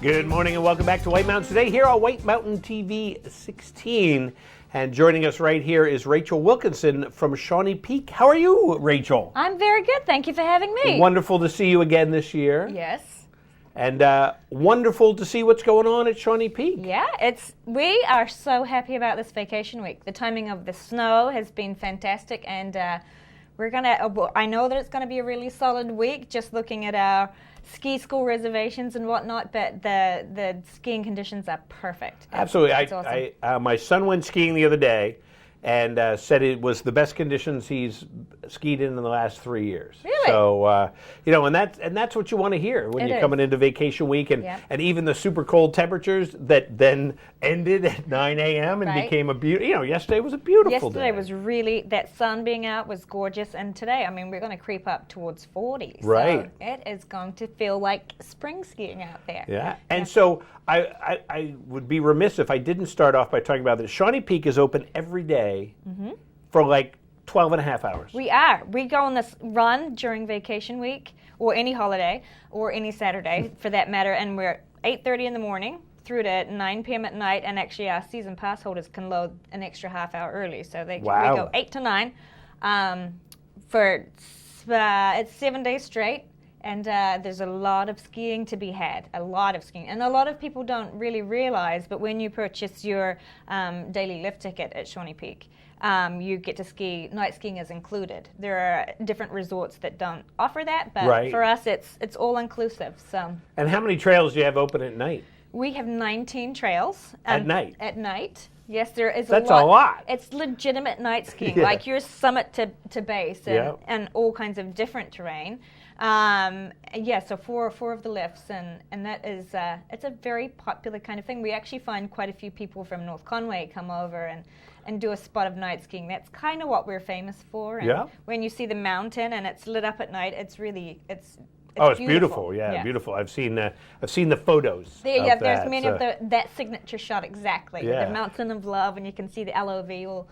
Good morning and welcome back to White Mountain today here on White Mountain TV 16. And joining us right here is Rachel Wilkinson from Shawnee Peak. How are you, Rachel? I'm very good. Thank you for having me. Wonderful to see you again this year. Yes. And wonderful to see what's going on at Shawnee Peak. Yeah, we are so happy about this vacation week. The timing of the snow has been fantastic, and I know that it's gonna be a really solid week. Just looking at our ski school reservations and whatnot, but the skiing conditions are perfect. Absolutely. It's awesome. My son went skiing the other day and said it was the best conditions he's skied in the last 3 years. Really? So, and that's what you want to hear when you're coming into vacation week, and even the super cold temperatures that then ended at 9 a.m. and became a beautiful. Yesterday was a beautiful day. Yesterday was really, that sun being out was gorgeous, and today, we're going to creep up towards 40. Right. So it is going to feel like spring skiing out there. Yeah. And so I would be remiss if I didn't start off by talking about this. Shawnee Peak is open every day for like 12 and a half hours. We are. We go on this run during vacation week, or any holiday, or any Saturday for that matter, and we're 8:30 in the morning through to 9 p.m. at night, and actually our season pass holders can load an extra half hour early, so we go 8 to 9 it's 7 days straight. And there's a lot of skiing to be had, a lot of skiing. And a lot of people don't really realize, but when you purchase your daily lift ticket at Shawnee Peak, you get to ski, night skiing is included. There are different resorts that don't offer that, but for us it's all inclusive. So. And how many trails do you have open at night? We have 19 trails. At night? At night. Yes, there is That's a lot. It's legitimate night skiing, like your summit to base and all kinds of different terrain. So four of the lifts, and that is it's a very popular kind of thing. We actually find quite a few people from North Conway come over and do a spot of night skiing. That's kind of what we're famous for. And when you see the mountain and it's lit up at night, it's beautiful. Yeah, beautiful. I've seen the photos. There's many of that signature shot exactly. The mountain of love, and you can see the LOV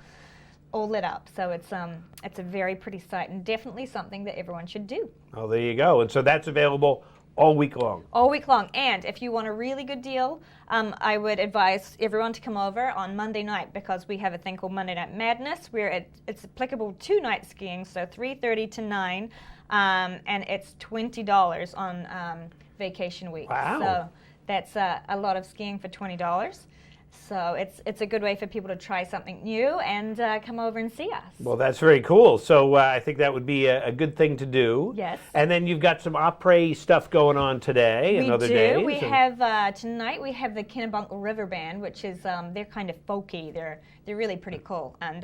all lit up. So it's a very pretty sight, and definitely something that everyone should do. Oh, there you go. And so that's available all week long. All week long. And if you want a really good deal, I would advise everyone to come over on Monday night, because we have a thing called Monday Night Madness, where it's applicable to night skiing, so 3:30 to 9, and it's $20 on vacation week. Wow. So that's a lot of skiing for $20. So it's a good way for people to try something new and come over and see us. Well, that's very cool. So I think that would be a good thing to do. Yes. And then you've got some Apres stuff going on today and other days. We have tonight. We have the Kennebunk River Band, which is they're kind of folky. They're really pretty cool, and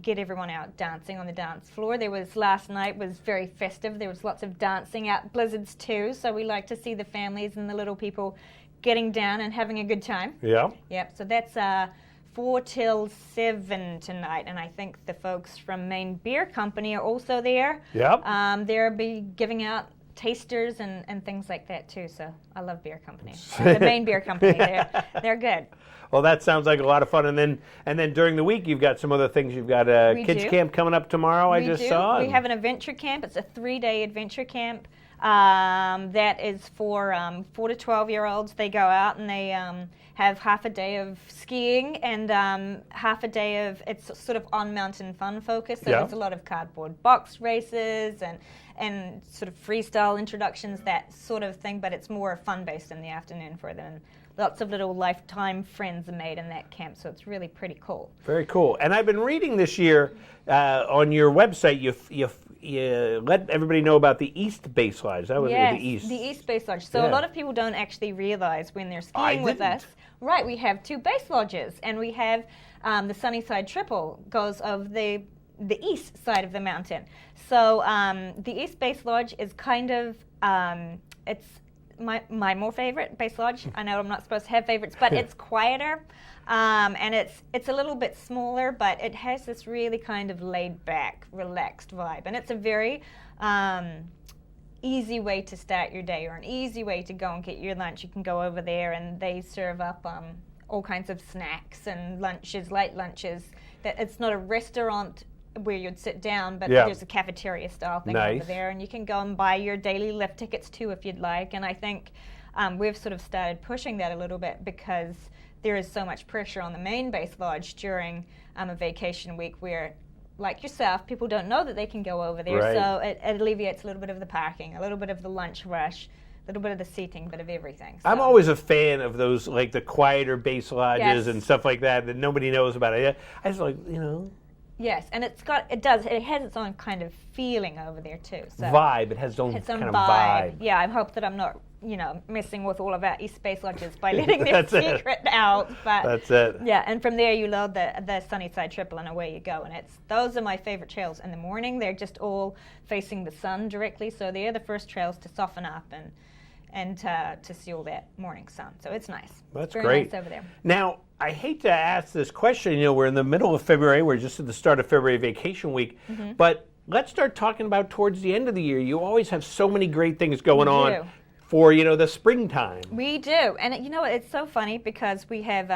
get everyone out dancing on the dance floor. Last night was very festive. There was lots of dancing out, blizzards too. So we like to see the families and the little people getting down and having a good time. Yeah. Yep. So that's 4 till 7 tonight, and I think the folks from Maine Beer Company are also there. Yep. They'll be giving out tasters and things like that too. So I love Beer Company. The Maine Beer Company. They're good. Well, that sounds like a lot of fun. And then during the week, you've got some other things. You've got a kids camp coming up tomorrow. I just saw. We have an adventure camp. It's a 3-day adventure camp. That is for 4 to 12-year-olds. They go out and they have half a day of skiing and half a day of, it's sort of on mountain fun focus. So there's a lot of cardboard box races and sort of freestyle introductions, that sort of thing. But it's more fun-based in the afternoon for them. Lots of little lifetime friends are made in that camp, so it's really pretty cool. Very cool. And I've been reading this year on your website, you let everybody know about the East Base Lodge. That was the East. The East Base Lodge. So a lot of people don't actually realize when they're skiing with us. Right, we have 2 base lodges, and we have the Sunnyside Triple goes of the east side of the mountain. So the East Base Lodge is kind of it's my more favorite base lodge. I know I'm not supposed to have favorites, but it's quieter, and it's a little bit smaller, but it has this really kind of laid back, relaxed vibe, and it's a very easy way to start your day, or an easy way to go and get your lunch. You can go over there, and they serve up all kinds of snacks and lunches, light lunches. That it's not a restaurant where you'd sit down, but there's a cafeteria style thing over there, and you can go and buy your daily lift tickets too if you'd like. And I think we've sort of started pushing that a little bit because there is so much pressure on the main base lodge during a vacation week where, like yourself, people don't know that they can go over there. Right. So it alleviates a little bit of the parking, a little bit of the lunch rush, a little bit of the seating, bit of everything. So. I'm always a fan of those, like the quieter base lodges and stuff like that nobody knows about it. I just like, Yes, and it has its own kind of feeling over there too. So vibe. It has its own kind of vibe. Yeah, I hope that I'm not, messing with all of our East Base lodges by letting their secret out. But that's it. Yeah, and from there you load the Sunnyside Triple and away you go. And those are my favorite trails in the morning. They're just all facing the sun directly, so they're the first trails to soften up and to see all that morning sun. So it's nice. That's very great. Nice over there. Now, I hate to ask this question. We're in the middle of February. We're just at the start of February vacation week. Mm-hmm. But let's start talking about towards the end of the year. You always have so many great things going on for, the springtime. We do. And, it's so funny because we have,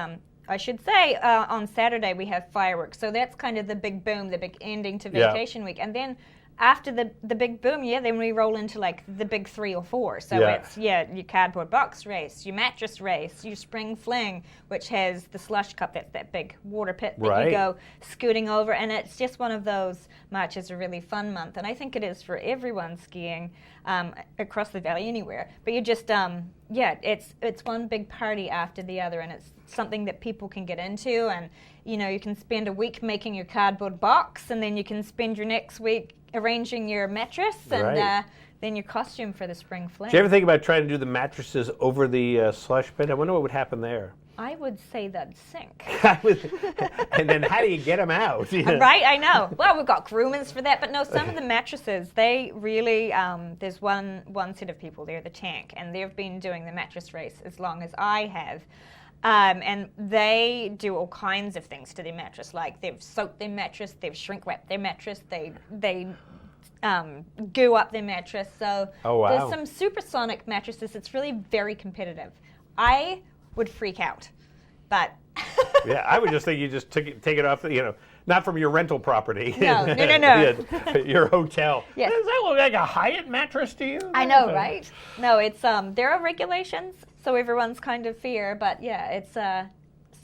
I should say, on Saturday we have fireworks. So that's kind of the big boom, the big ending to vacation week. And then after the big boom, then we roll into like the big 3 or 4. So it's your cardboard box race, your mattress race, your spring fling, which has the slush cup, that's that big water pit that you go scooting over. And it's just one of those. March is a really fun month, and I think it is for everyone skiing across the valley anywhere. But you just it's one big party after the other, and it's something that people can get into. And you can spend a week making your cardboard box, and then you can spend your next week arranging your mattress and then your costume for the spring fling. Did you ever think about trying to do the mattresses over the slush pit? I wonder what would happen there. I would say that'd sink. And then how do you get them out? Right, I know. Well, we've got groomers for that, but no, some of the mattresses, they really, there's one set of people, they're the tank, and they've been doing the mattress race as long as I have. And they do all kinds of things to their mattress, like they've soaked their mattress, they've shrink wrapped their mattress, they goo up their mattress. So there's some supersonic mattresses. It's really very competitive. I would freak out, but yeah, I would just think you just take it off, not from your rental property. No. Your hotel. Yes. Does that look like a Hyatt mattress to you? I know, right? No, it's there are regulations, so everyone's kind of fear, but yeah, it's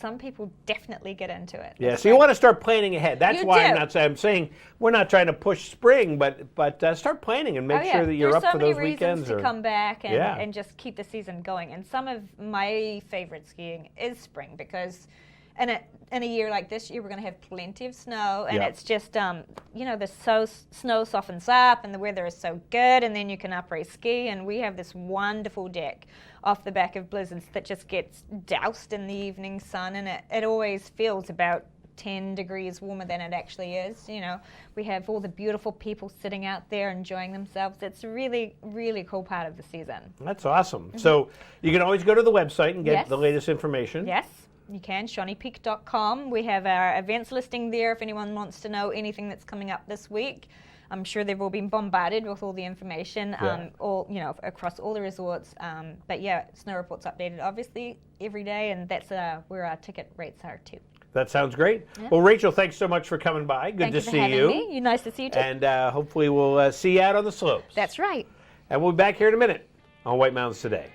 some people definitely get into it. Yeah, so you want to start planning ahead. That's why I'm saying we're not trying to push spring, but start planning and make sure that you're up for those weekends. There's so many reasons to come back and just keep the season going. And some of my favorite skiing is spring because in a year like this year, we're going to have plenty of snow, and it's just, the snow softens up, and the weather is so good, and then you can Apres ski, and we have this wonderful deck off the back of blizzards that just gets doused in the evening sun, and it always feels about 10 degrees warmer than it actually is. We have all the beautiful people sitting out there enjoying themselves. It's a really, really cool part of the season. That's awesome. Mm-hmm. So you can always go to the website and get the latest information. Yes. You can, ShawneePeak.com. We have our events listing there if anyone wants to know anything that's coming up this week. I'm sure they've all been bombarded with all the information, across all the resorts. But Snow Report's updated obviously every day, and that's where our ticket rates are too. That sounds great. Yeah. Well, Rachel, thanks so much for coming by. Good to see you. Thank you for having me. Nice to see you too. And hopefully we'll see you out on the slopes. That's right. And we'll be back here in a minute on White Mountains Today.